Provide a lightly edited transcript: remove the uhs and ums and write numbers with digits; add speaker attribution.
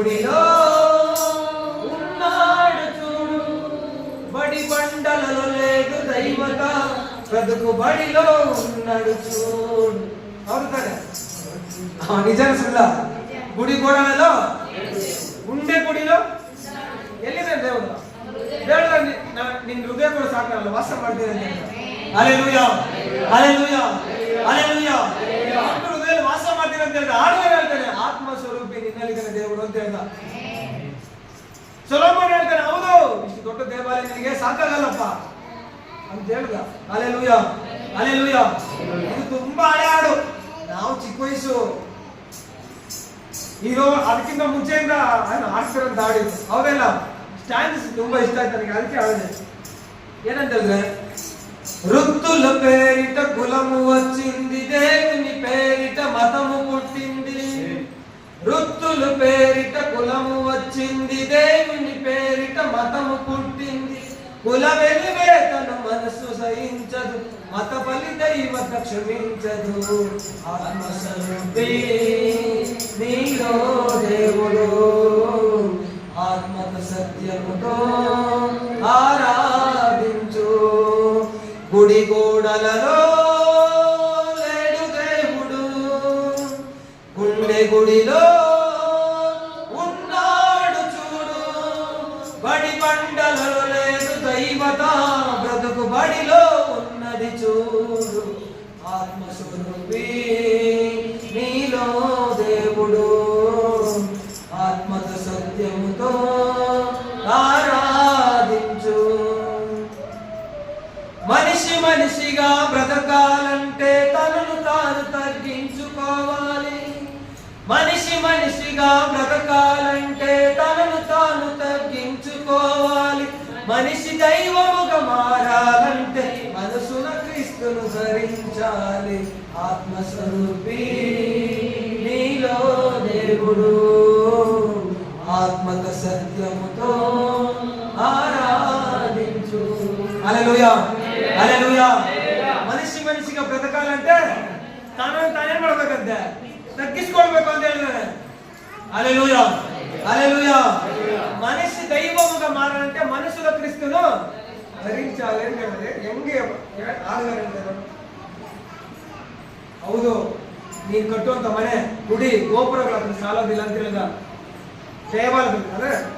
Speaker 1: గుడిలో ఉన్నాడు చూడు, బడి బండలలో లేదు దైవత, బ్రతుకు బడిలో ఉన్నాడు చూడు. అవును కదా? నిజంగా గుడి గోడలలో ఉండే గుడిలో వెళ్ళిన దేవుడు నిన్ను హృదయం కూడా సాకారాలు వాసం పడుతుంది. హల్లెలూయా హల్లెలూయా హల్లెలూయా. హృదయాలు వాసం పడుతుంది తెలుసా? ఆడవారు వెళ్తాడు ఆత్మస్వరూపి నిన్నలిగిన దేవుడు అని తెలుసా? సొలొమోను ಹೇಳ್ತಾನೆ, ಹೌದು ಇಷ್ಟು ದೊಡ್ಡ ದೇವಾಲಯ ನಿನಗೆ ಸಾಕಾಗಲ್ಲಪ್ಪ ಅಂತ ಹೇಳ್ದ. Hallelujah hallelujah. ಇದು ತುಂಬಾ ಹಳೆ ಹಾಡು, ನಾವು ಚಿಕ್ಕ ವಯಸ್ಸು ಇದು ಅದಕ್ಕಿಂತ ಮುಂಚೆಯಿಂದ ಆಡ್ತಿರೋದು ಹಾಡಿದ್ದು. ಹೌದಲ್ಲ? ಸ್ಟ್ಯಾಂಡ್ಸ್ ತುಂಬಾ ಇಷ್ಟ ಆಯ್ತು ನನಗೆ, ಅದಕ್ಕೆ ಹಾಡಿದೆ. ಏನಂತ ಹೇಳಿದ್ರೆ, వృత్తుల పేరిట కులము వచ్చింది, దేవుని పేరిట మతము పుట్టింది. వృత్తుల పేరిట కులము వచ్చింది, దేవుని పేరిట మతము పుట్టింది. కుల వెలివేతను మనసు సహించదు, మత బలి దైవత క్షమించదు. ఆత్మస్వరూపి నీలో దేవుడు, ఆత్మత సత్యముతో ఆరాధించు. గుడి గోడలలో లేడు దేవుడు, గుండె గుడిలో ఉన్నాడు చూడు, బడి బండలలో లేదు దైవత, బ్రతుకు బడిలో ఉన్నది చూడు. ఆత్మస్వరూపి నీలో దేవుడు, ఆత్మత సత్యముతో ఆరాధించు. మనిషి మనిషిగా బ్రతకాలంటే తనను తాను తగ్గించుకోవాలి. మనిషి మనిషిగా బ్రతకాలంటే తనను తాను తగ్గించుకోవాలి. మనిషి దైవముగా మారాలంటే మనసున క్రీస్తును ధరించాలి. ఆత్మస్వరూపి నీలో దేవుడు, ఆత్మక సత్యముతో ఆరాధించు. హల్లెలూయా హల్లెలూయా. మనిషి మనిషిగా బ్రతకాలంటే తనను తానే పడಬೇಕಂತೆ, తగ్గించుకోవಬೇಕು ಅಂತ ಹೇಳಿದಾರೆ. హల్లెలూయా హల్లెలూయా. మనిషి దైవముగా మారాలంటే మనసులో క్రీస్తును ధరించాలి ಅಂತ ಹೇಳಿದ್ರೆ ಹೆಂಗೆ ಆಗಲ್ಲ? ಹೌದು, ನೀನು ಕಟ್ಟುವಂತ ಮನೆ ಗುಡಿ ಗೋಪುರಗಳು ಸಾಲೋದಿಲ್ಲ ಅಂತ ಹೇಳಿದ. ದೇವಾಲಯಗಳು